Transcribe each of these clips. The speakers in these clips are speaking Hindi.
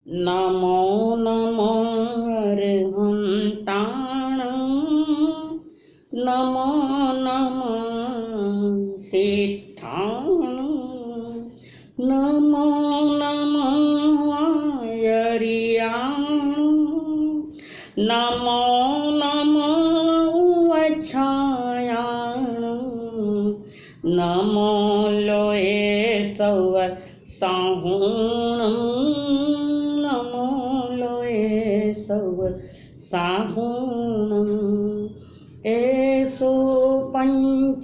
नमो नमो अर्हन्ताण नमो नमो सिद्धाण नमो नमो आयर्याण नमो नमो वच्छायाण नमो लोये सव साहुणं नमो लोये सव साहुणं एषो पञ्चनमोकारो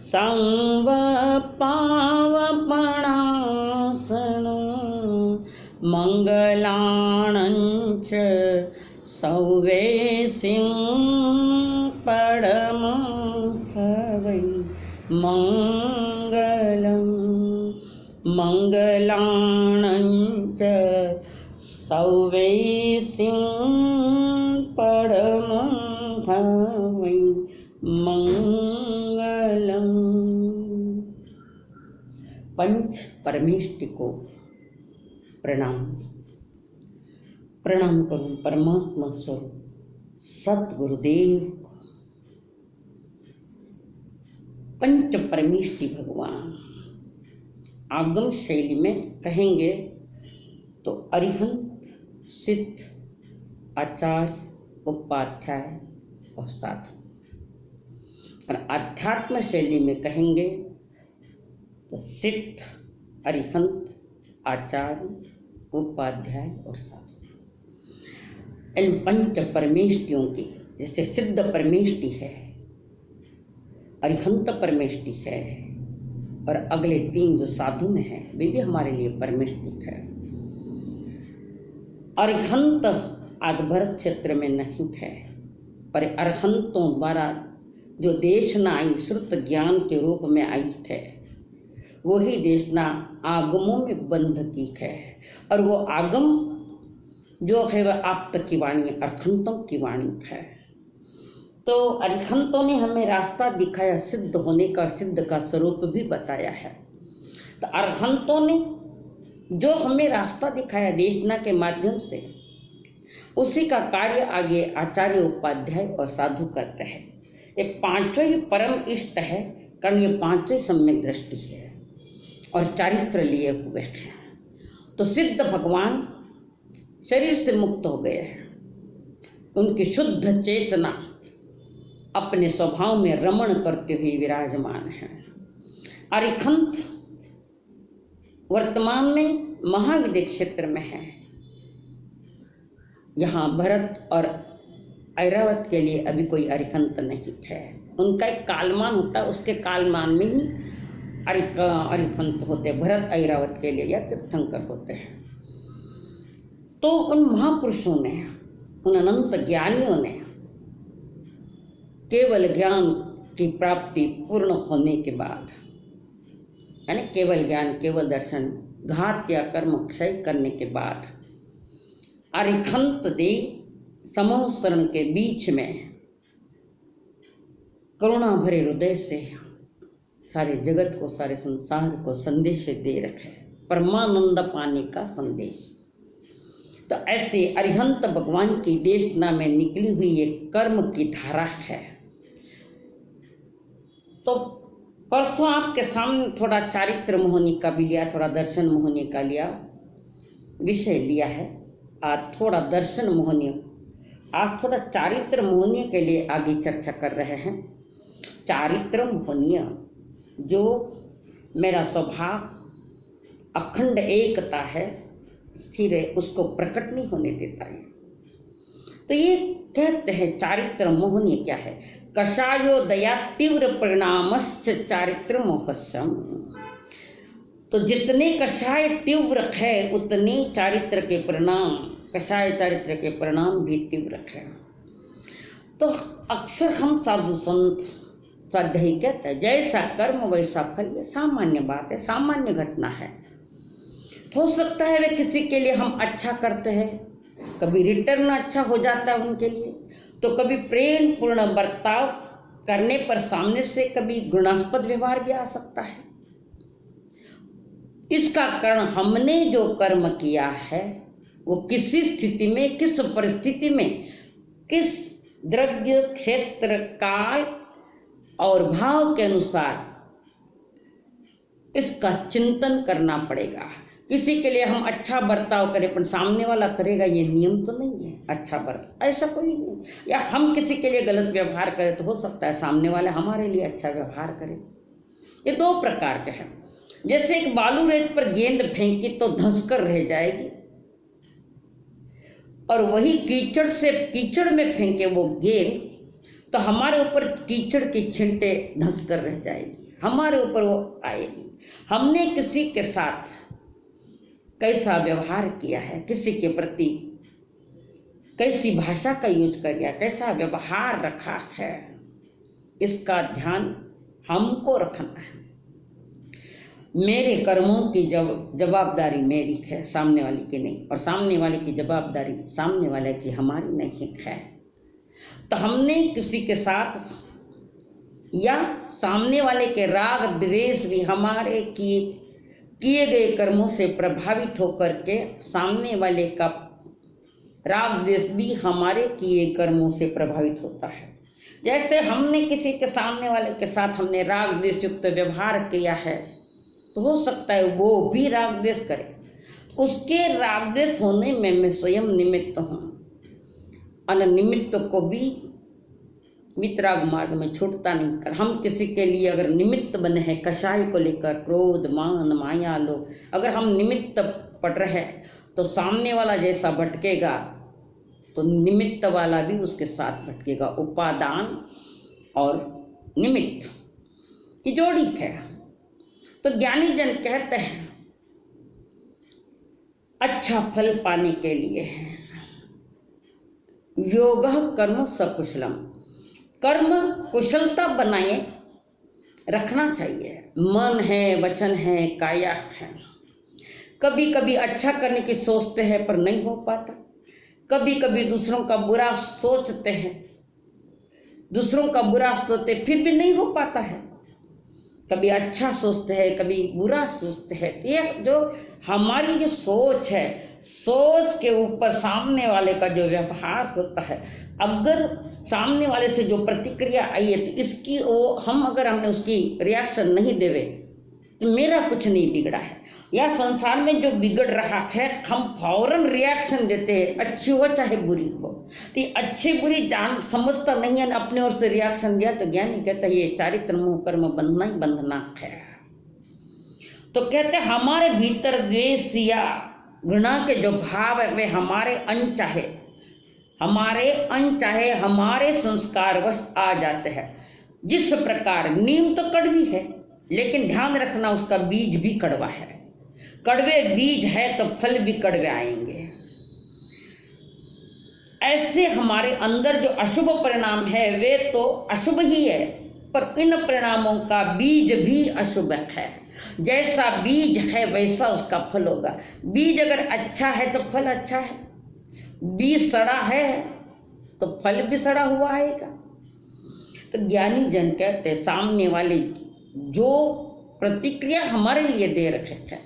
संवपावपणासनो मङ्गलाणं च सौवेशिं परमं हवै मङ्गलं मङ्गलाणं च सौवेशिं परमं हवै मंगलम। पंच परमेष्टि को प्रणाम। प्रणाम करूं परमात्मा स्वरूप सतगुरुदेव। पंच परमेष्टि भगवान आगम शैली में कहेंगे तो अरिहंत, सिद्ध, आचार्य, उपाध्याय और साधु। और अध्यात्म शैली में कहेंगे तो सिद्ध, अरिहंत, आचार्य, उपाध्याय और साधु। इन पंच परमेष्टियों की, जैसे सिद्ध परमेष्टि है, अरिहंत परमेष्टि है और अगले तीन जो साधु में है वे भी हमारे लिए परमेष्टिक है। अरिहंत आज भरत क्षेत्र में नहीं है, पर अरहंतों द्वारा जो देशना आई श्रुत ज्ञान के रूप में आई है, वही देशना आगमों में बंध की है। और वो आगम जो है वह आप्त की वाणी, अरहंतों की वाणी है। तो अरिहंतों ने हमें रास्ता दिखाया सिद्ध होने का, सिद्ध का स्वरूप भी बताया है। तो अरहंतों ने जो हमें रास्ता दिखाया देशना के माध्यम से, उसी का कार्य आगे आचार्य, उपाध्याय और साधु करते हैं। ये पांचों ही परम इष्ट है, कारण ये पांचों सम्यक दृष्टि है और चारित्र लिए हुए हैं। तो सिद्ध भगवान शरीर से मुक्त हो गए हैं, उनकी शुद्ध चेतना अपने स्वभाव में रमण करते हुए विराजमान है। अरिहंत वर्तमान में महाविद्य क्षेत्र में है। यहाँ भरत और ऐरावत के लिए अभी कोई अरिहंत नहीं है। उनका एक कालमान होता है, उसके कालमान में ही अरिहंत होते हैं। भरत ऐरावत के लिए या तीर्थंकर होते हैं। तो उन महापुरुषों ने, उन अनंत ज्ञानियों ने केवल ज्ञान की प्राप्ति पूर्ण होने के बाद, यानी केवल ज्ञान, केवल दर्शन, घात या कर्म क्षय करने के बाद अरिहंत देव समूह शरण के बीच में करुणा भरे हृदय से सारे जगत को, सारे संसार को संदेश दे रखे, परमानंद पाने का संदेश। तो ऐसे अरिहंत भगवान की देशना में निकली हुई एक कर्म की धारा है। तो परसों आपके सामने थोड़ा चारित्र मोहनी का भी लिया, थोड़ा दर्शन मोहनी का लिया, विषय लिया है। आज थोड़ा दर्शन मोहनी, आज थोड़ा चारित्र मोहनीय के लिए आगे चर्चा कर रहे हैं। चारित्र मोहनीय जो मेरा स्वभाव अखंड एकता है, स्थिर है, उसको प्रकट नहीं होने देता है। तो ये कहते हैं चारित्र मोहनीय क्या है? कषायो दया तीव्र परिणामश्च चारित्र मोहस्यम। तो जितने कषाय तीव्र है उतने चारित्र के परिणाम, कषाय चारित्र के परिणाम भी तीव्र है। तो अक्सर हम साधु संत स्वाध्यायी कहते हैं जैसा कर्म वैसा फल। ये सामान्य बात है, सामान्य घटना है। हो सकता है वे किसी के लिए हम अच्छा करते हैं, कभी रिटर्न अच्छा हो जाता है उनके लिए, तो कभी प्रेम पूर्ण बर्ताव करने पर सामने से कभी घृणास्पद व्यवहार भी आ सकता है। इसका कारण हमने जो कर्म किया है वो किसी स्थिति में, किस परिस्थिति में, किस द्रव्य, क्षेत्र, काल और भाव के अनुसार इसका चिंतन करना पड़ेगा। किसी के लिए हम अच्छा बर्ताव करें पर सामने वाला करेगा, ये नियम तो नहीं है अच्छा बर्ताव, ऐसा कोई नहीं। या हम किसी के लिए गलत व्यवहार करें तो हो सकता है सामने वाला हमारे लिए अच्छा व्यवहार करे। ये दो प्रकार के हैं। जैसे एक बालू रेत पर गेंद फेंकी तो धंसकर रह जाएगी, और वही कीचड़ में फेंके वो गेंद तो हमारे ऊपर कीचड़ की छिंटे धंसकर रह जाएगी, हमारे ऊपर वो आएगी। हमने किसी के साथ कैसा व्यवहार किया है, किसी के प्रति कैसी भाषा का यूज किया, कैसा व्यवहार रखा है, इसका ध्यान हमको रखना है। मेरे कर्मों की जवाबदारी मेरी है, सामने वाले की नहीं, और सामने वाले की जवाबदारी सामने वाले की हमारी नहीं है। तो हमने किसी के साथ या सामने वाले के राग द्वेष भी हमारे किए गए कर्मों से प्रभावित होकर के सामने वाले का राग द्वेष भी हमारे किए कर्मों से प्रभावित होता है। जैसे हमने किसी के सामने वाले के साथ हमने राग द्वेष युक्त व्यवहार किया है तो हो सकता है वो भी राग द्वेष करे। उसके राग द्वेष होने में मैं स्वयं निमित्त हूँ। अनिमित्त को भी वितराग मार्ग में छूटता नहीं कर। हम किसी के लिए अगर निमित्त बने हैं कषाय को लेकर, क्रोध, मान, माया, लोभ, अगर हम निमित्त पड़ रहे हैं तो सामने वाला जैसा भटकेगा तो निमित्त वाला भी उसके साथ भटकेगा। उपादान और निमित्त की जोड़ी है। तो ज्ञानी जन कहते हैं अच्छा फल पाने के लिए योगः कर्म सकुशलम, कर्म कुशलता बनाए रखना चाहिए। मन है, वचन है, काया है। कभी कभी अच्छा करने की सोचते हैं पर नहीं हो पाता, कभी कभी दूसरों का बुरा सोचते हैं, दूसरों का बुरा सोचते फिर भी नहीं हो पाता है। कभी अच्छा सोचते हैं, कभी बुरा सोचते हैं। ये जो हमारी जो सोच है, सोच के ऊपर सामने वाले का जो व्यवहार होता है, अगर सामने वाले से जो प्रतिक्रिया आई है तो इसकी हमने उसकी रिएक्शन नहीं देवे तो मेरा कुछ नहीं बिगड़ा है। या संसार में जो बिगड़ रहा है हम फौरन रिएक्शन देते हैं, अच्छी हो चाहे बुरी हो। तो अच्छी बुरी जान समझता नहीं है, अपने ओर से रिएक्शन दिया तो ज्ञानी कहता है ये चारित्र मोह कर्म बंधना ही बंधना है। तो कहते हमारे भीतर द्वेष या घृणा के जो भाव है वे हमारे अनचाहे हमारे संस्कारवश आ जाते हैं। जिस प्रकार नीम तो कड़वी है लेकिन ध्यान रखना उसका बीज भी कड़वा है। कड़वे बीज है तो फल भी कड़वे आएंगे। ऐसे हमारे अंदर जो अशुभ परिणाम है वे तो अशुभ ही है, पर इन परिणामों का बीज भी अशुभ है। जैसा बीज है वैसा उसका फल होगा। बीज अगर अच्छा है तो फल अच्छा है, बीज सड़ा है तो फल भी सड़ा हुआ आएगा। तो ज्ञानी जन कहते सामने वाले जो प्रतिक्रिया हमारे लिए दे रखे हैं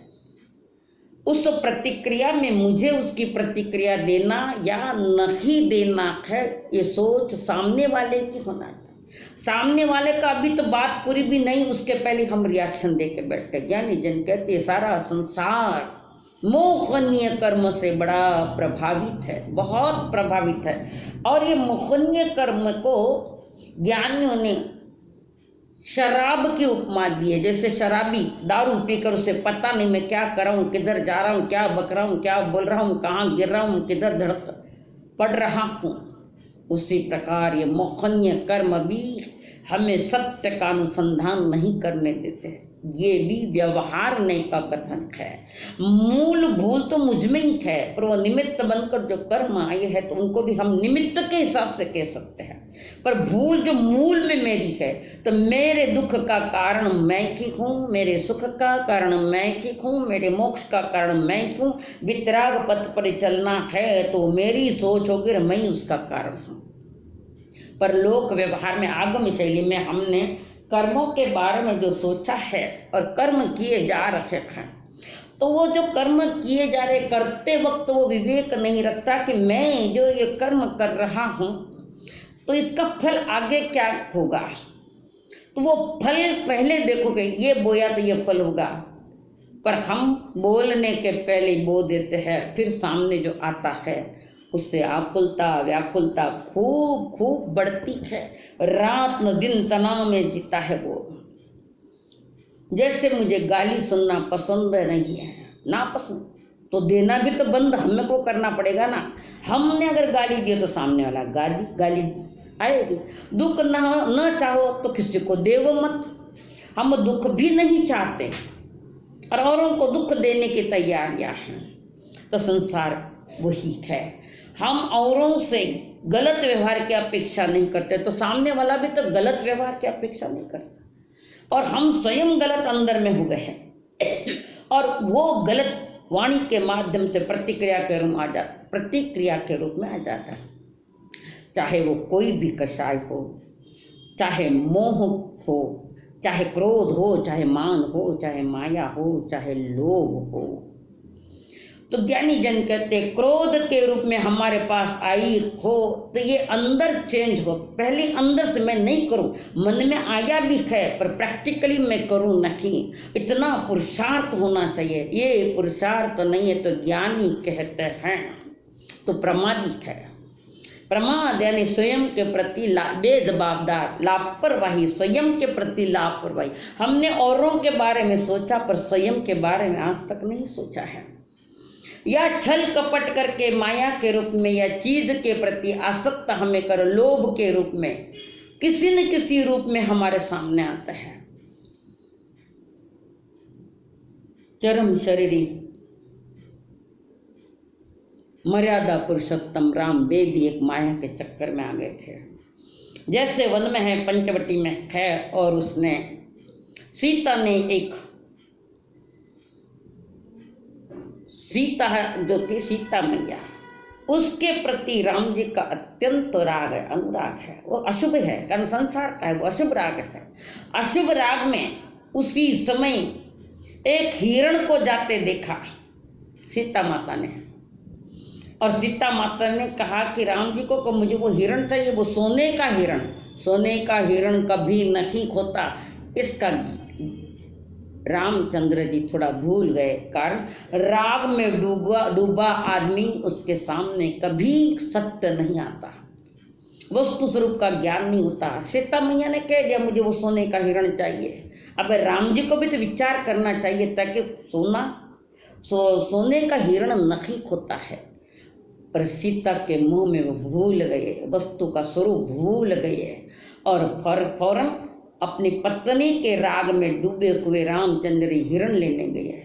उस प्रतिक्रिया में मुझे उसकी प्रतिक्रिया देना या नहीं देना है, ये सोच सामने वाले की होना चाहिए। सामने वाले का अभी तो बात पूरी भी नहीं, उसके पहले हम रिएक्शन दे के बैठते। ज्ञानी जन कहते हैं सारा संसार मोहनीय कर्म से बड़ा प्रभावित है, बहुत प्रभावित है। और ये मोहनीय कर्म को ज्ञानियों ने शराब की उपमा दी है। जैसे शराबी दारू पीकर उसे पता नहीं मैं क्या कर रहा हूँ, किधर जा रहा हूँ, क्या बक रहा हूँ, क्या बोल रहा हूँ, कहाँ गिर रहा हूँ, किधर धड़क पड़ रहा हूँ। उसी प्रकार ये मोहनीय कर्म भी हमें सत्य का अनुसंधान नहीं करने देते। ये भी व्यवहार का कथन है। मूल भूल तो मुझ में ही है, पर वो निमित्त बनकर जो कर्म आए हैं तो उनको भी हम निमित्त के हिसाब से कह सकते हैं। पर भूल जो मूल में मेरी है, तो मेरे दुख का कारण मैं ही हूँ, मेरे सुख का कारण मैं ही हूँ, मेरे मोक्ष का कारण मैं ही हूँ। वितराग पथ पर चलना है तो मेरी सोच होगी और मैं उसका कारण हूँ। पर लोक व्यवहार में आगम शैली में हमने कर्मों के बारे में जो सोचा है और कर्म किए जा रहे हैं तो वो जो कर्म किए जा रहे करते वक्त वो विवेक नहीं रखता कि मैं जो ये कर्म कर रहा हूं तो इसका फल आगे क्या होगा। तो वो फल पहले देखोगे, ये बोया तो ये फल होगा, पर हम बोलने के पहले बो देते हैं, फिर सामने जो आता है उससे आकुलता व्याकुलता खूब खूब बढ़ती है। रात न दिन तनाव में जीता है वो। जैसे मुझे गाली सुनना पसंद नहीं है, ना पसंद तो देना भी तो बंद हमें को करना पड़ेगा ना। हमने अगर गाली दी तो सामने वाला गाली आएगी। दुख न चाहो तो किसी को देवो मत। हम दुख भी नहीं चाहते और औरों को दुख देने की तैयारियां हैं। तो संसार वही है, हम औरों से गलत व्यवहार की अपेक्षा नहीं करते तो सामने वाला भी तो गलत व्यवहार की अपेक्षा नहीं करता, और हम स्वयं गलत अंदर में हो गए हैं और वो गलत वाणी के माध्यम से प्रतिक्रिया के रूप में आ जाता है। चाहे वो कोई भी कषाय हो, चाहे मोह हो, चाहे क्रोध हो, चाहे मान हो, चाहे माया हो, चाहे लोभ हो। तो ज्ञानी जन कहते क्रोध के रूप में हमारे पास आई हो तो ये अंदर चेंज हो। पहले अंदर से मैं नहीं करूं, मन में आया भी है पर प्रैक्टिकली मैं करूं नहीं, इतना पुरुषार्थ होना चाहिए। ये पुरुषार्थ नहीं है तो ज्ञानी कहते हैं तो प्रमादी है। प्रमाद यानी स्वयं के प्रति बेजवाबदार, लापरवाही, स्वयं के प्रति लापरवाही। हमने औरों के बारे में सोचा पर स्वयं के बारे में आज तक नहीं सोचा है। या छल कपट करके माया के रूप में या चीज के प्रति आसक्त हमें कर लोभ के रूप में किसी न किसी रूप में हमारे सामने आता है। चरम शरीरी मर्यादा पुरुषोत्तम राम वे भी एक माया के चक्कर में आ गए थे। जैसे वन में है, पंचवटी में है, और उसने सीता ने एक सीता जो थी सीता मैया, उसके प्रति राम जी का अत्यंत राग है, अनुराग है। वो अशुभ है, कारण संसार का है, वो अशुभ राग है। अशुभ राग में उसी समय एक हिरण को जाते देखा सीता माता ने, और सीता माता ने कहा कि राम जी को मुझे वो हिरण चाहिए, वो सोने का हिरण। सोने का हिरण कभी नहीं खोता, इसका रामचंद्र जी थोड़ा भूल गए। कारण राग में डूबा आदमी उसके सामने कभी सत्य नहीं आता, वस्तु स्वरूप का ज्ञान नहीं होता। सीता मैया ने कह दिया मुझे वो सोने का हिरण चाहिए। अब राम जी को भी तो विचार करना चाहिए ताकि सोने का हिरण नहीं खोता है, पर सीता के मुंह में वो भूल गए, वस्तु का स्वरूप भूल गए और फौरन अपनी पत्नी के राग में डूबे हुए रामचंद्र हिरण लेने गए।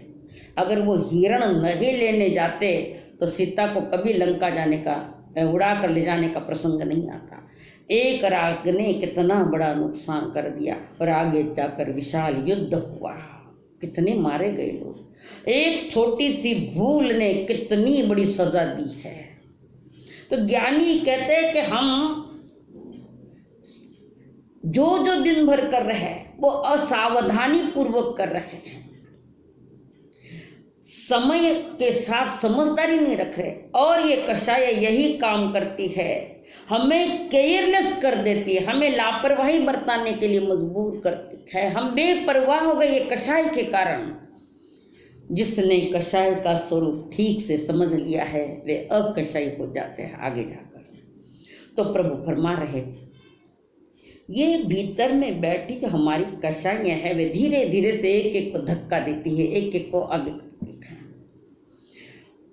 अगर वो हिरण नहीं लेने जाते तो सीता को कभी लंका जाने का, उड़ा कर ले जाने का प्रसंग नहीं आता। एक राग ने कितना बड़ा नुकसान कर दिया और आगे जाकर विशाल युद्ध हुआ, कितने मारे गए लोग। एक छोटी सी भूल ने कितनी बड़ी सजा दी है। तो ज्ञानी कहते हैं कि हम जो दिन भर कर रहे हैं वो असावधानी पूर्वक कर रहे हैं, समय के साथ समझदारी नहीं रख रहे। और ये कषाय यही काम करती है, हमें केयरलेस कर देती है, हमें लापरवाही बरताने के लिए मजबूर करती है। हम बेपरवाह हो गए ये कषाय के कारण। जिसने कषाय का स्वरूप ठीक से समझ लिया है वे अकषाय हो जाते हैं आगे जाकर। तो प्रभु फरमा रहे ये भीतर में बैठी जो हमारी कषाइयाँ है वे धीरे धीरे से एक एक को धक्का देती है, एक एक को आगे करती है।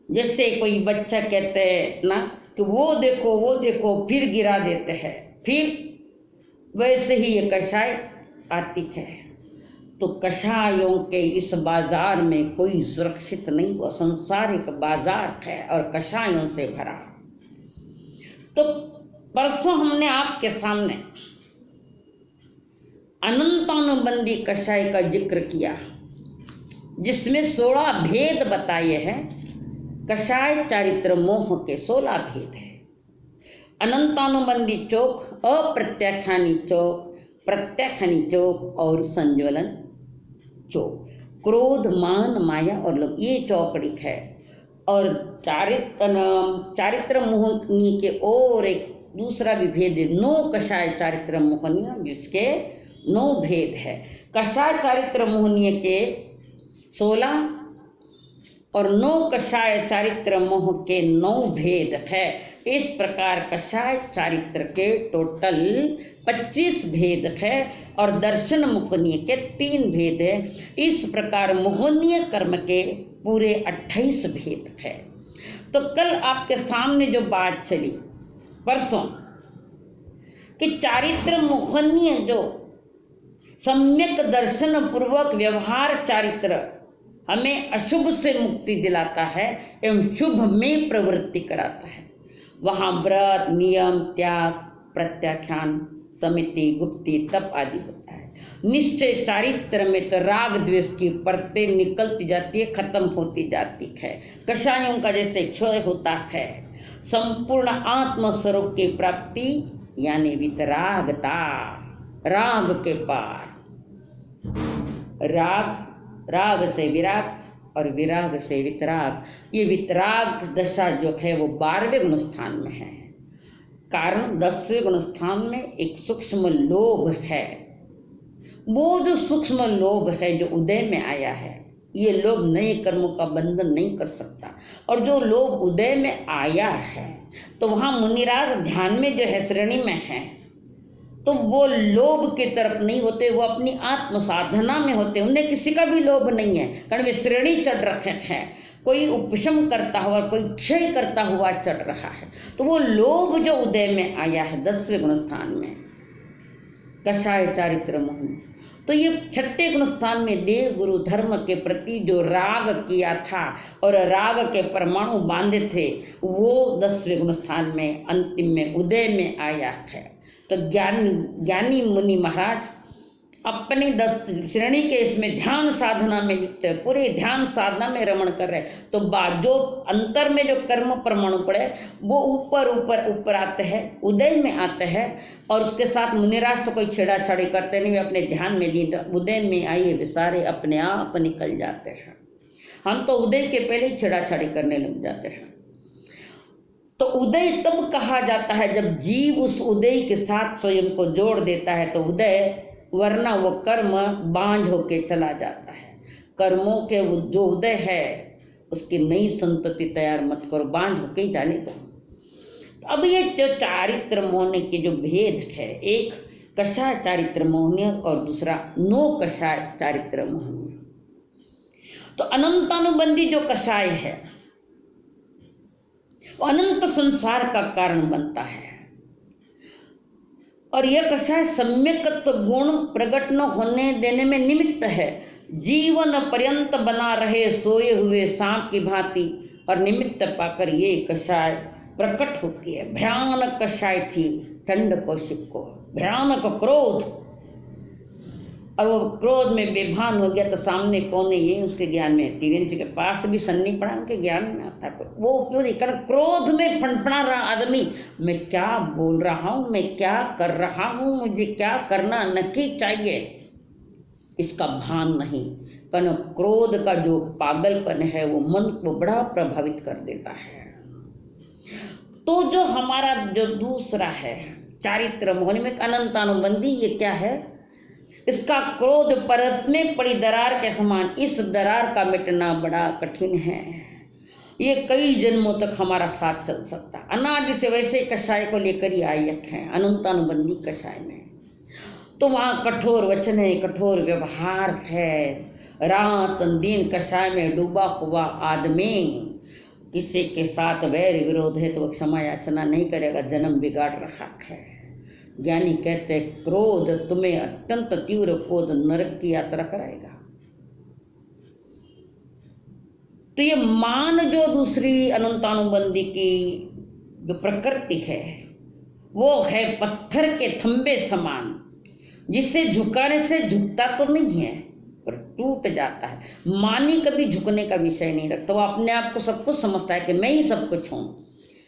जैसे कोई बच्चा कहते हैं ना कि वो देखो फिर गिरा देते हैं, फिर वैसे ही ये कषाय आती है। तो कषायों के इस बाजार में कोई सुरक्षित नहीं, वो संसारिक बाजार है और कषायों से भरा। तो परसों हमने आपके सामने अनंतानुबंधी कषाय का जिक्र किया, जिसमें 16 भेद बताए हैं। कषाय चारित्र मोह के 16 भेद है। अनंतानुबंधी चोक, अप्रत्याख्यानी चोक, प्रत्याख्यानी चोक और संज्वलन चोक। क्रोध, मान, माया और लोभ, ये चौकड़ी है। और चारित्र मोहनी के और एक दूसरा भी भेद है, 9 कषाय चारित्र मोहनीय, जिसके 9 भेद है। कषाय चारित्र मोहनीय के 16 और 9 कषाय चारित्र मोह के 9 भेद है। इस प्रकार कषाय चारित्र के टोटल 25 भेद है और दर्शन मोहनीय के 3 भेद है। इस प्रकार मोहनीय कर्म के पूरे 28 भेद है। तो कल आपके सामने जो बात चली परसों कि चारित्र मोहनीय जो सम्यक दर्शन पूर्वक व्यवहार चारित्र हमें अशुभ से मुक्ति दिलाता है एवं शुभ में प्रवृत्ति कराता है, वहाँ व्रत, नियम, त्याग, प्रत्याख्यान, समिति, गुप्ती, तप आदि होता है। निश्चय चारित्र में तो राग द्वेष की परतें निकलती जाती है, खत्म होती जाती है। कषायों का जैसे क्षय होता है, संपूर्ण आत्म स्वरूप की प्राप्ति यानी वितरागता, राग के पार, राग से विराग और विराग से वितराग। ये वितराग दशा जो है वो 12वें गुण स्थान में है। कारण 10वें गुण स्थान में एक सूक्ष्म लोभ है। वो जो सूक्ष्म लोभ है जो उदय में आया है, ये लोभ नए कर्मों का बंधन नहीं कर सकता। और जो लोभ उदय में आया है तो वहाँ मुनिराज ध्यान में जो है श्रेणी में है, तो वो लोभ की तरफ नहीं होते, वो अपनी आत्म साधना में होते, उन्हें किसी का भी लोभ नहीं है, कारण वे श्रेणी चढ़ रखे हैं। कोई उपशम करता हुआ, कोई क्षय करता हुआ चढ़ रहा है। तो वो लोभ जो उदय में आया है 10वें गुण स्थान में, कषाय चारित्र मोह, तो ये 6ठे गुण स्थान में देव गुरु धर्म के प्रति जो राग किया था और राग के परमाणु बांधे थे, वो 10वें गुण स्थान में अंतिम में उदय में आया है। तो ज्ञानी मुनि महाराज अपनी 10 श्रेणी के इसमें ध्यान साधना में लिखते हैं, पूरे ध्यान साधना में रमण कर रहे। तो जो अंतर में जो कर्म परमाणु पड़े वो ऊपर ऊपर ऊपर आते हैं, उदय में आते हैं। और उसके साथ मुनिराज तो कोई छेड़ाछाड़ी करते नहीं, वे अपने ध्यान में लिए उदय में आइए वे सारे अपने आप निकल जाते हैं। हम तो उदय के पहले ही छेड़ाछाड़ी करने लग जाते हैं। तो उदय तब कहा जाता है जब जीव उस उदय के साथ स्वयं को जोड़ देता है, तो उदय, वरना वो कर्म बांझ होके चला जाता है। कर्मों के जो उदय है उसकी नई संतति तैयार मत करो, बांझ होके ही जाने दो। तो अब ये जो चारित्र मोहनी के जो भेद है, एक कषाय चारित्र मोहनी और दूसरा 9 कषाय चारित्र मोहनी। तो अनंतानुबंधी जो कषाय है वो अनंत संसार का कारण बनता है। और यह कषाय सम्यकत्व गुण प्रकट न होने देने में निमित्त है। जीवन पर्यंत बना रहे सोए हुए सांप की भांति और निमित्त पाकर ये कषाय प्रकट होती है। भयानक कषाय थी चंड कौशिक को, भयानक क्रोध, और वो क्रोध में बेभान हो गया तो सामने कौन है ये उसके ज्ञान में, तिरंज के पास भी सन्नी पड़ा उनके ज्ञान में आता है। वो उपयोग कर क्रोध में फनफना रहा आदमी, मैं क्या बोल रहा हूँ, मैं क्या कर रहा हूँ, मुझे क्या करना नहीं चाहिए, इसका भान नहीं। कारण क्रोध का जो पागलपन है वो मन को बड़ा प्रभावित कर देता है। तो जो हमारा जो दूसरा है चारित्र मोहनी में अनंतानुबंधी, ये क्या है, इसका क्रोध परत में पड़ी दरार के समान, इस दरार का मिटना बड़ा कठिन है। ये कई जन्मों तक हमारा साथ चल सकता। अनादि से वैसे कषाय को लेकर ही आयक है अनंतानुबंधी कषाय में। तो वहाँ कठोर वचन है, कठोर व्यवहार है। रात दिन कषाय में डूबा हुआ आदमी किसी के साथ वैर विरोध है तो वो क्षमा याचना नहीं करेगा, जन्म बिगाड़ रहा है। ज्ञानी कहते हैं क्रोध तुम्हें अत्यंत तीव्र क्रोध नरक की यात्रा कराएगा। तो ये मान जो दूसरी अनंतानुबंधी की जो प्रकृति है वो है पत्थर के थंबे समान, जिसे झुकाने से झुकता तो नहीं है पर टूट जाता है। मानी कभी झुकने का विषय नहीं रखता, वो अपने आप को सब कुछ समझता है कि मैं ही सब कुछ हूँ।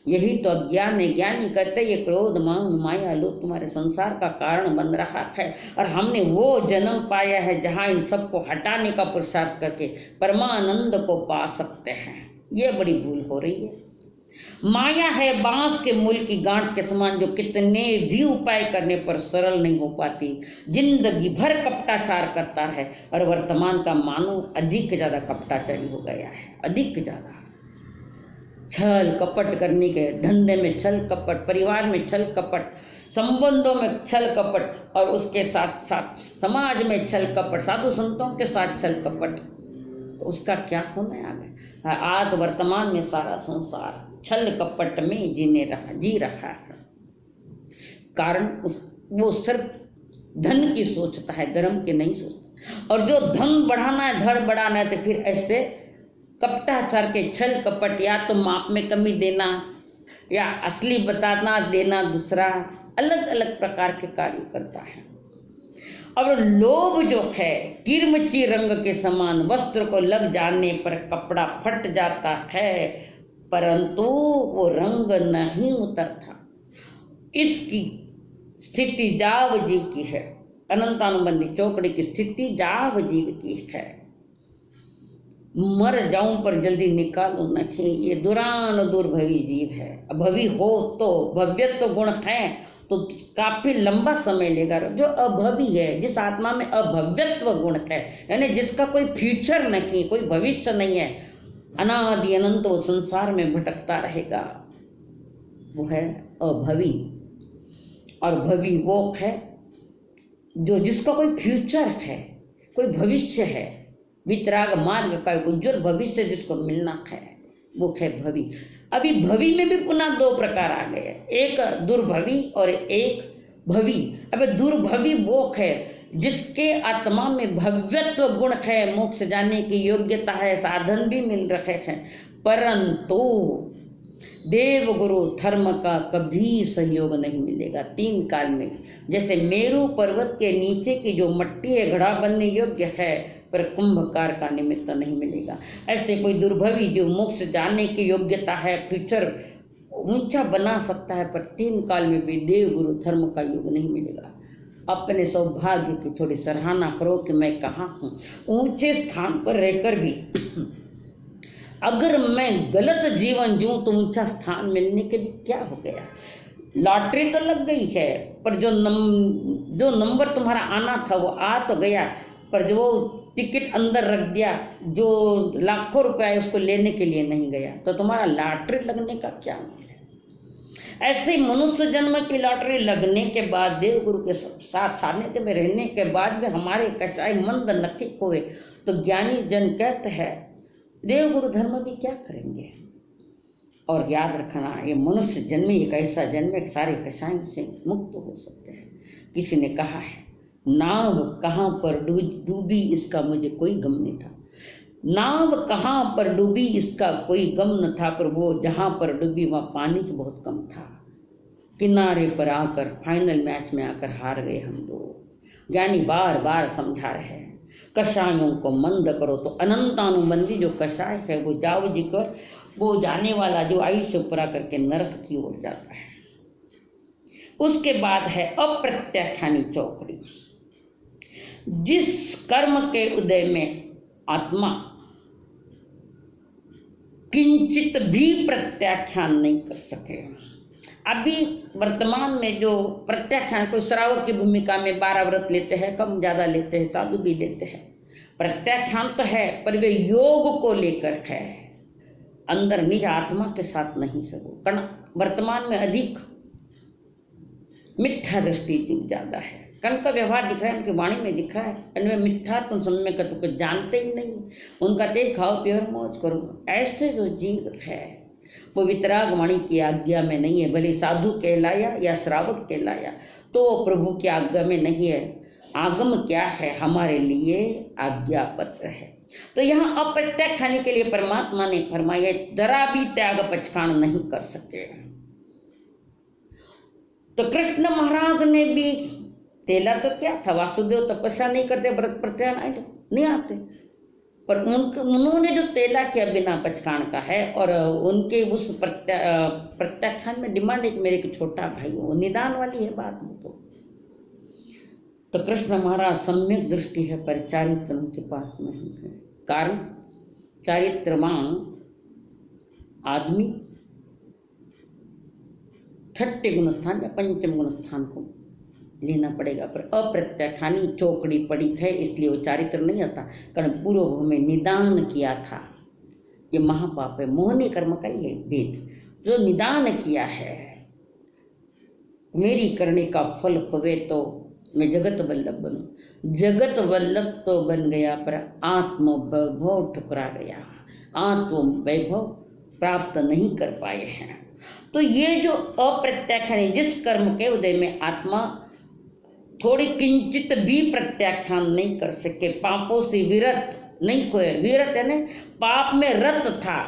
यही तो अज्ञान है। ज्ञानी कहते ये क्रोध मान माया लोग तुम्हारे संसार का कारण बन रहा है, और हमने वो जन्म पाया है जहाँ इन सबको हटाने का पुरुषार्थ करके परमानंद को पा सकते हैं। ये बड़ी भूल हो रही है। माया है बांस के मूल की गांठ के समान, जो कितने भी उपाय करने पर सरल नहीं हो पाती, जिंदगी भर कपटाचार करता है। और वर्तमान का मानव अधिक ज्यादा कपटाचारी हो गया है, अधिक ज्यादा छल कपट करने के धंधे में छल कपट, परिवार में छल कपट, संबंधों में छल कपट, और उसके साथ साथ समाज में छल कपट, साधु संतों के साथ छल कपट। तो उसका क्या होना है आगे? आज वर्तमान में सारा संसार छल कपट में जी रहा है। कारण वो सिर्फ धन की सोचता है, धर्म की नहीं सोचता। और जो धन बढ़ाना है, धड़ बढ़ाना है, तो फिर ऐसे कपटाचार के छल कपट, या तो माप में कमी देना या असली बताना देना, दूसरा अलग अलग प्रकार के कार्य करता है। और लोभ जो है किरमची रंग के समान, वस्त्र को लग जाने पर कपड़ा फट जाता है, परंतु वो रंग नहीं उतरता। इसकी स्थिति जाव जीव की है। अनंतानुबंधी चौकड़ी की स्थिति जाव जीव की है। मर जाऊं पर जल्दी निकालू नहीं, ये दुरान दुर्भवी जीव है। भवी हो तो भव्यत्व गुण है तो काफी लंबा समय लेगा। जो अभवी है, जिस आत्मा में अभव्यत्व गुण है, यानी जिसका कोई फ्यूचर नहीं, कोई भविष्य नहीं है, अनादि अनंत वो संसार में भटकता रहेगा, वो है अभवी। और भवी वो है जो जिसका कोई फ्यूचर है, कोई भविष्य है, वितराग मार्ग का उज्जवल भविष्य जिसको मिलना है, वो है भवी। अभी भवी में भी पुनः दो प्रकार आ गए, एक दुर्भवी और एक भवी। अब दुर्भवी वो है जिसके आत्मा में भव्यत्व गुण है, मोक्ष जाने की योग्यता है, साधन भी मिल रखे हैं, परंतु देव गुरु धर्म का कभी सहयोग नहीं मिलेगा 3 काल में। जैसे मेरू पर्वत के नीचे की जो मट्टी है घड़ा बनने योग्य है, पर कुंभकार का निमित्त नहीं मिलेगा। ऐसे कोई दुर्भवी जो मोक्ष जाने की योग्यता है, फ्यूचर ऊंचा बना सकता है, पर 3 काल में भी देव गुरु धर्म का योग नहीं मिलेगा। अपने सौभाग्य की थोड़ी सराहना करो कि मैं कहाँ हूँ। ऊंचे स्थान पर रहकर भी अगर मैं गलत जीवन जीऊं तो ऊंचा स्थान मिलने के भी क्या हो गया? लॉटरी तो लग गई है, पर जो नंबर तुम्हारा आना था वो आ तो गया, पर जो टिकट अंदर रख दिया, जो लाखों रुपए उसको लेने के लिए नहीं गया, तो तुम्हारा लॉटरी लगने का क्या मूल्य है? ऐसे मनुष्य जन्म की लॉटरी लगने के बाद, देव गुरु के साथ सानिध्य में रहने के बाद भी हमारे कसाई मंद न ठीक हुए, तो ज्ञानी जन कहते हैं देव गुरु धर्म भी क्या करेंगे। और याद रखना, ये मनुष्य जन्म एक ऐसा जन्म है सारे कसाई से मुक्त हो सकते हैं। किसी ने कहा है नाव कहाँ पर डूबी इसका मुझे कोई गम नहीं था। नाव कहाँ पर डूबी इसका कोई गम न था, पर वो जहाँ पर डूबी वहाँ पानी बहुत कम था। किनारे पर आकर फाइनल मैच में आकर हार गए हम लोग। ज्ञानी बार बार समझा रहे हैं कषायों को मंद करो, तो अनंतानुबंधी जो कषाय है वो जाव जी कर, वो जाने वाला जो आयुष्य पूरा करके नरक की ओर जाता है। उसके बाद है अप्रत्याख्यानी चौकड़ी। जिस कर्म के उदय में आत्मा किंचित भी प्रत्याख्यान नहीं कर सके। अभी वर्तमान में जो प्रत्याख्यान, कोई श्रावक की भूमिका में 12 व्रत लेते हैं, कम ज्यादा लेते हैं, साधु भी लेते हैं, प्रत्याख्यान तो है, पर वे योग को लेकर है, अंदर निज आत्मा के साथ नहीं है। वो कारण वर्तमान में अधिक मिथ्या दृष्टि ज्यादा है। कर्ण का व्यवहार दिख रहा है, उनकी वाणी में दिख रहा है, इनमें मिथ्या तुम समय का तो कुछ जानते ही नहीं, उनका तेज खाओ पियो मौज करो। ऐसे जो जीव है वो वितराग वाणी की आज्ञा में नहीं है, भले साधु कहलाया या श्रावक कहलाया, तो प्रभु की आज्ञा में नहीं है। आगम क्या है? हमारे लिए आज्ञा पत्र है। तो यहाँ अप्रत्याख्यानी के लिए परमात्मा ने फरमाया जरा भी त्याग पछतान नहीं कर सके। तो कृष्ण महाराज ने भी तेला तो क्या था, वासुदेव तपस्या नहीं करते, व्रत प्रत्यान नहीं आते, पर उन्होंने जो तेला किया बिना पचकान का है, और उनके उस प्रत्याख्यान में डिमांड एक मेरे एक छोटा भाई, वो निदान वाली है बात। तो कृष्ण महाराज सम्यक दृष्टि है पर चारित्र उनके पास नहीं है। कारण चारित्रवान आदमी छठे गुण स्थान या पंचम गुण स्थान को लेना पड़ेगा, पर अप्रत्याख्यानी चौकड़ी पड़ी है इसलिए वो चारित्र नहीं आता। कारण पूर्व में निदान किया था, ये महापाप है, मोहनी कर्म का ये वेद जो निदान किया है, मेरी करने का फल होवे तो मैं जगत वल्लभ बनूं। जगत वल्लभ तो बन गया पर आत्म वैभव ठुकरा गया, आत्म वैभव प्राप्त नहीं कर पाए हैं। तो ये जो अप्रत्याख्यान, जिस कर्म के उदय में आत्मा थोड़ी किंचित भी प्रत्याख्यान नहीं कर सके, पापों से विरत नहीं हुए, विरत है ना, पाप में रत था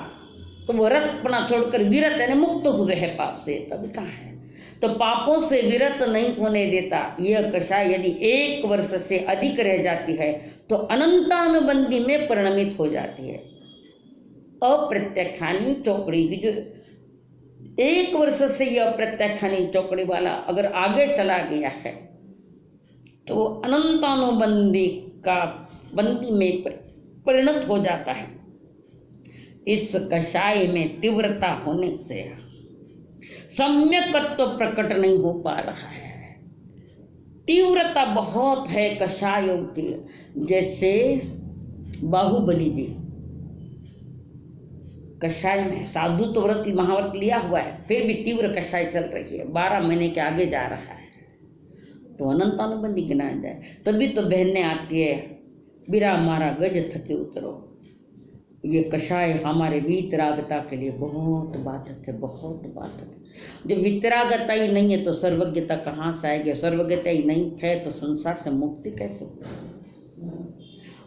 तो वो रतपना छोड़कर विरत है ना, मुक्त हुए है पाप से, तब कहाँ है। तो पापों से विरत नहीं होने देता यह कषाय यदि 1 वर्ष से अधिक रह जाती है तो अनंतानुबंधी में परिणमित हो जाती है। अप्रत्याख्यानी चौकड़ी की जो 1 वर्ष से यह अप्रत्याख्यानी चौकड़ी वाला अगर आगे चला गया है तो अनंतानुबंधी का बंदी में परिणत हो जाता है। इस कषाय में तीव्रता होने से सम्यकत्व प्रकट नहीं हो पा रहा है, तीव्रता बहुत है कषाय होती है। जैसे बाहुबली जी कषाय में, साधु तो व्रत महाव्रत लिया हुआ है, फिर भी तीव्र कषाय चल रही है, 12 महीने के आगे जा रहा है, तो अनंत अनुबंधी गिना जाए। तभी तो बहनें आती है, बिरा मारा गज थके उतरो। ये कषाय हमारे वीतरागता के लिए बहुत बाधक है, बहुत बाधक है। जब वितरागता ही नहीं है तो सर्वज्ञता कहाँ से आएगी, सर्वज्ञता ही नहीं है तो संसार से मुक्ति कैसे।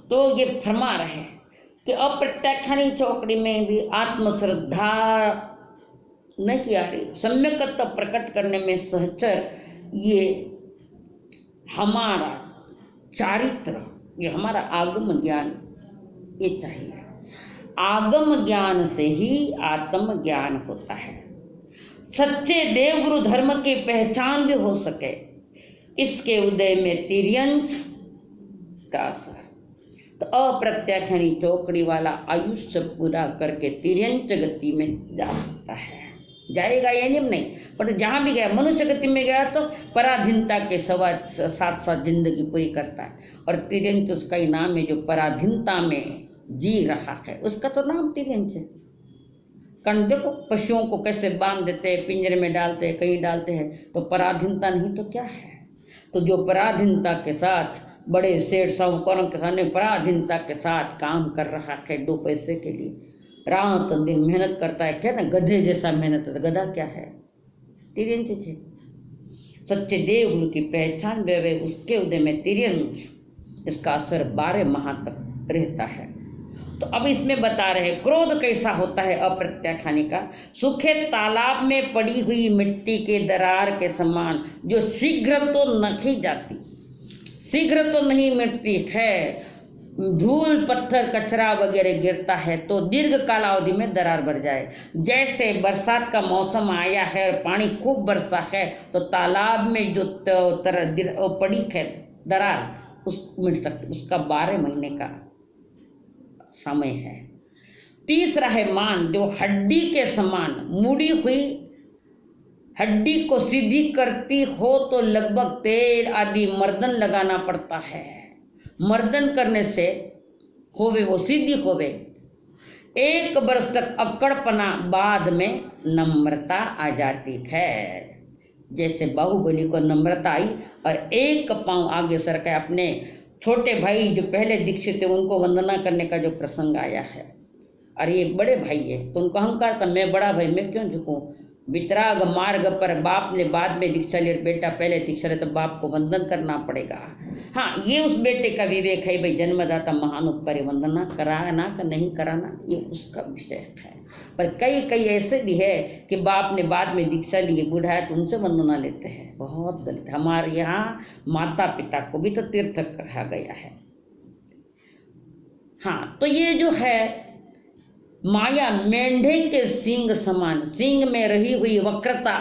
तो ये फरमा रहे कि अप्रत्याख्यानी चौकड़ी में भी आत्मश्रद्धा नहीं आ रही, सम्यकत्व प्रकट करने में सहचर ये हमारा चारित्र, ये हमारा आगम ज्ञान ये चाहिए। आगम ज्ञान से ही आत्म ज्ञान होता है, सच्चे देवगुरु धर्म की पहचान भी हो सके, इसके उदय में तिर्यंच का असर। तो अप्रत्याख्यानी चौकड़ी वाला आयुष्य पूरा करके तिर्यंच गति में जा सकता है, जाएगा ये नियम नहीं, पर जहां भी गया मनुष्य गति में गया तो पराधीनता के साथ साथ जिंदगी पूरी करता है। और तिर्यंच उसका ही नाम है, जो पराधीनता में जी रहा है उसका तो नाम तिर्यंच है। कारण देखो पशुओं को कैसे बांध देते हैं, पिंजरे में डालते हैं, कहीं डालते हैं, तो पराधीनता नहीं तो क्या है। तो जो पराधीनता के साथ बड़े सेठ साहूकारों के सामने पराधीनता के साथ काम कर रहा है 2 पैसे के लिए, रात दिन मेहनत करता है, क्या ना गधे जैसा मेहनत है, गधा क्या है, तिर्यंच है। सच्चे देवगुरु की पहचान वे उसके उदय में तिर्यंच, इसका असर 12 माह तक रहता है। तो अब इसमें बता रहे क्रोध कैसा होता है अप्रत्याख्यानी का। सूखे तालाब में पड़ी हुई मिट्टी के दरार के समान, जो शीघ्र तो नहीं जाती, शीघ्र तो नहीं मिटती है, धूल पत्थर कचरा वगैरह गिरता है तो दीर्घ कालावधि में दरार बढ़ जाए। जैसे बरसात का मौसम आया है और पानी खूब बरसा है तो तालाब में जो पड़ी है दरार उस मिट सकती, उसका 12 महीने का समय है। तीसरा है मान, जो हड्डी के समान मुड़ी हुई हड्डी को सीधी करती हो तो लगभग तेल आदि मर्दन लगाना पड़ता है, मर्दन करने से होवे वो सीधी होवे। 1 वर्ष तक अक्कड़पना, बाद में नम्रता आ जाती है। जैसे बाहुबली को नम्रता आई और 1 पांव आगे सरका, अपने छोटे भाई जो पहले दीक्षित थे उनको वंदना करने का जो प्रसंग आया है, अरे ये बड़े भाई है तो उनको अहंकार था, मैं बड़ा भाई मैं क्यों झुकूं। वितराग मार्ग पर बाप ने बाद में दीक्षा लिया, बेटा पहले दीक्षा ले तो बाप को वंदन करना पड़ेगा। हाँ, ये उस बेटे का विवेक है भाई, जन्मदाता महान उपकारी, वंदना कराना का नहीं कराना ये उसका विषय है। पर कई ऐसे भी है कि बाप ने बाद में दीक्षा ली, बूढ़ा है तो उनसे वंदना लेते हैं, बहुत गलत। हमारे यहाँ माता पिता को भी तो तीर्थ कहा गया है। हाँ, तो ये जो है माया मेंढे के सींग समान, सींग में रही हुई वक्रता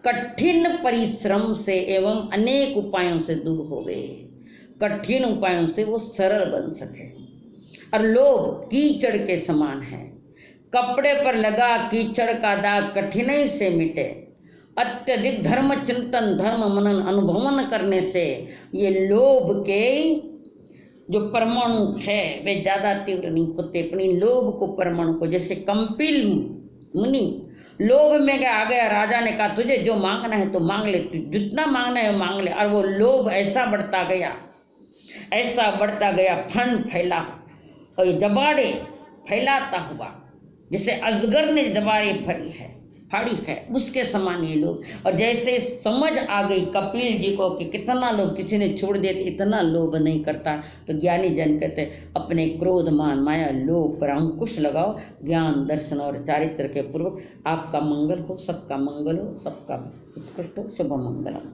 कठिन परिश्रम से एवं अनेक उपायों से दूर हो गए, कठिन उपायों से वो सरल बन सके। और लोभ कीचड़ के समान है, कपड़े पर लगा कीचड़ का दाग कठिनाई से मिटे। अत्यधिक धर्म चिंतन, धर्म मनन, अनुभवन करने से ये लोभ के जो परमाणु है वे ज्यादा तीव्र नहीं होते। अपनी लोभ को, परमाणु को, जैसे कंपिल मुनि लोभ में आ गया, राजा ने कहा तुझे जो मांगना है तो मांग ले, तू जितना मांगना है मांग ले। और वो लोभ ऐसा बढ़ता गया, ऐसा बढ़ता गया, फन फैला और ये जबाड़े फैलाता हुआ, जैसे अजगर ने जबाड़े फाड़ी है, उसके समान ये लोग। और जैसे समझ आ गई कपिल जी को कि कितना लोभ किसी ने छोड़ दिया, इतना लोभ नहीं करता, तो ज्ञानी जन कहते अपने क्रोध मान माया लोभ पर अंकुश लगाओ, ज्ञान दर्शन और चारित्र के पूर्वक आपका मंगल हो, सबका मंगल हो, सबका उत्कृष्ट हो। शुभ मंगलम।